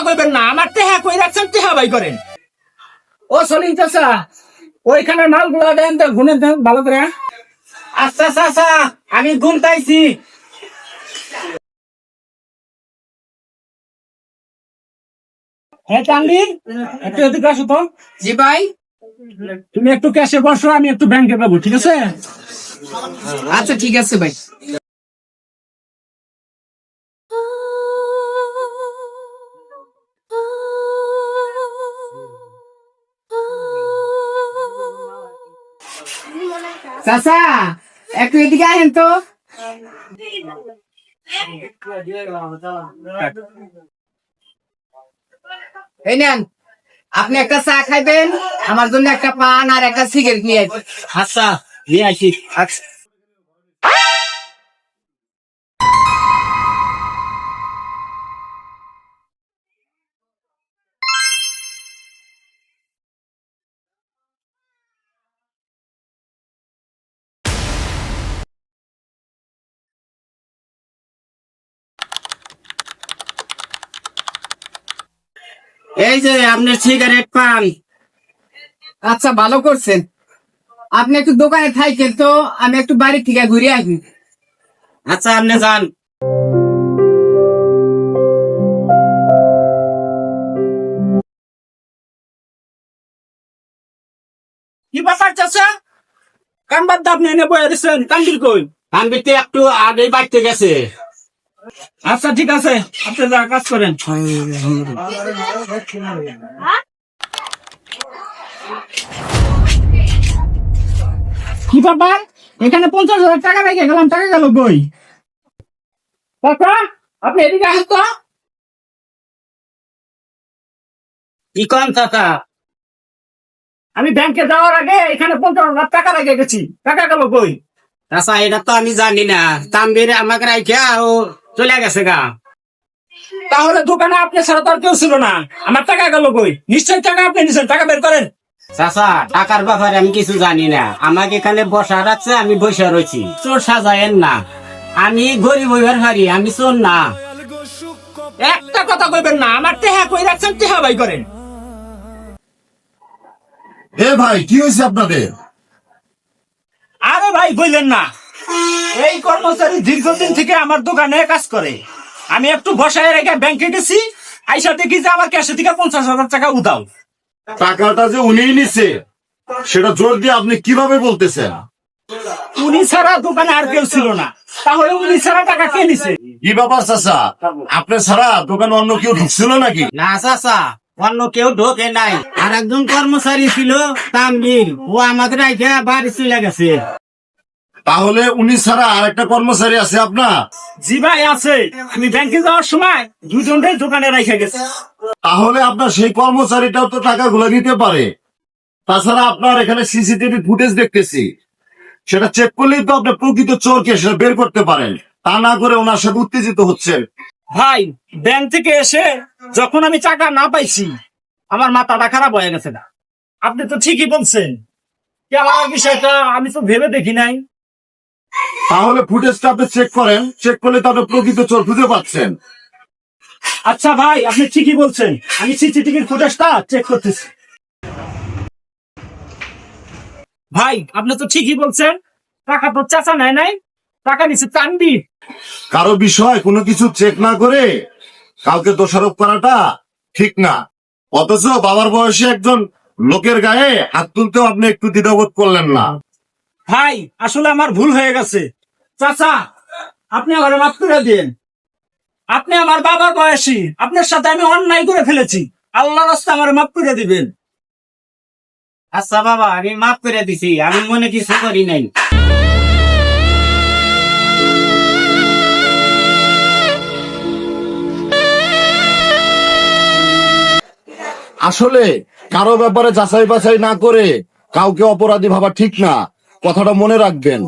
কথা কইবেন না, আমার টেহা কই রাখছেন, টেহা বাই করেন। ও সলিম চাচা, ওইখানে মালগুলো দেন তো, গুনে দেন ভালো করে। আচ্ছা চাচা, আমি গুনতাইছি। হ্যাঁ তানভীর, একটু এদিকে আসো তো। জি ভাই। তুমি একটু ক্যাশে বসো, আমি একটু ব্যাংকে যাবো, ঠিক আছে? আচ্ছা ঠিক আছে ভাই। চাচা একটু এদিকে আসেন তো। এই নেন, আপনি একটা চা খাইবেন, আমার জন্য একটা পান আর একটা সিগারেট নিয়ে আসবেন। আচ্ছা, নিয়ে আসি। আচ্ছা। এই যে আপনার সিগারেট পান। আচ্ছা ভালো করছেন, আপনি একটু দোকানে থাকেন তো, আমি একটু বাড়ি থেকে ঘুরে আসি। আচ্ছা আপনি যান। কি ব্যাপার চাচা, কাম বাদ দিয়ে আপনি এনে বয়ে দিচ্ছেন, তানভীর কই? তানভীরতে একটু আগেই বাড়তে গেছে। আচ্ছা ঠিক আছে, আপনি যা কাজ করেন। কি ব্যাপার, এখানে 50,000 টাকা রেখে গেলাম, টাকা গেল কই? কাকা, আপনি এদিকে আসেন তো। কি কন চাচা? আমি ব্যাংকে যাওয়ার আগে এখানে 50,000 টাকা রেখে গেছি, টাকা গেল কই? চাচা এটা তো আমি জানি না, তানভীর আমাকে রাইখা ও চলে গেছে গা। তাহলে দোকানে আপনি ছাড়া তো আর কেউ ছিল না, আমার টাকা গেল কই? নিশ্চয়ই টাকা আপনি নিছেন, টাকা বের করেন। চাচা টাকার ব্যাপারে আমি কিছু জানি না, আমাকে এখানে বসা রাখছে, আমি বসে রয়েছি। চোর সাজায়েন না, আমি গরিব হইবার পারি, আমি চোর না। একটা কথা কইবেন না, আমার টেহা কই রাখছেন, টেহা বাই করেন। এ ভাই, কি হয়েছে আপনাদের? আরে ভাই বললেন না, এই কর্মচারী দীর্ঘদিন থেকে আমার দোকানে কাজ করে, আমি একটু বসায় রেখে ব্যাংকে গেছি, আইসা দেখি যে আমার ক্যাশে থেকে 50,000 টাকা উধাও। টাকাটা যে উনিই নিছে সেটা জোর দিয়ে আপনি কিভাবে বলতেছেন? উনি ছাড়া দোকানে আর কেউ ছিল না, তাহলে উনি ছাড়া টাকা কে নিছে? কি ব্যাপার চাচা, আপনার ছাড়া দোকানে অন্য কেউ ঢুকছিল নাকি? না চাচা, অন্য কেউ ঢোকে নাই, আর একজন কর্মচারী ছিল তানভীর, ও আমাদের রাইখা বাড়ি চলে গেছে। তাহলে উনি ছাড়া আর একটা কর্মচারী আছে আপনার? জি ভাই আছে, আমি ব্যাংকে যাওয়ার সময় দুজনটাই দোকানে রেখে গেছে। তাহলে আপনার সেই কর্মচারীটাও তো টাকাগুলো নিতে পারে। তাছাড়া আপনার এখানে সিসিটিভি ফুটেজ দেখতেছি, সেটা চেক করলেই তো আপনি প্রকৃত চোরকে সেটা বের করতে পারেন। তা না করে ওনার সাথে উত্তেজিত হচ্ছেন। ভাই ব্যাংক থেকে এসে যখন আমি টাকা না পাইছি, আমার মাথাটা খারাপ হয়ে গেছে। না আপনি তো ঠিকই বলছেন, কি আমার বিষয়টা আমি তো ভেবে দেখি নাই। তাহলে ফুটেজটা আপনি চেক করেন, চেক করলে তো আপনি প্রকৃত চোর খুঁজে পাচ্ছেন। আচ্ছা ভাই, আপনি ঠিকই বলছেন, আমি সিসিটিভির ফুটেজটা চেক করতেছি। ভাই আপনি তো ঠিকই বলছেন, টাকা তো চাচা নেয় নাই, টাকা নিচ্ছে তানভীর। কারো বিষয় কোনো কিছু চেক না করে কাউকে দোষারোপ করাটা ঠিক না। অথচ বাবার বয়সে একজন লোকের গায়ে হাত তুলতেও আপনি একটু দ্বিধাবোধ করলেন না। ভাই আসলে আমার ভুল হয়ে গেছে, চাচা আপনি আমার মাফ করে দিন। আপনি আমার বাবার বয়সী, আপনার সাথে আমি অন্যায় করে ফেলেছি, আল্লাহ রাস্তা আমার মাফ করে দিবেন। আচ্ছা বাবা, আমি মাফ করে দিছি, আমি মনে কিছু করি নাই। আসলে কারো ব্যাপারে যাচাই বাছাই না করে কাউকে অপরাধী ভাবা ঠিক না, কথাটা মনে রাখবেন।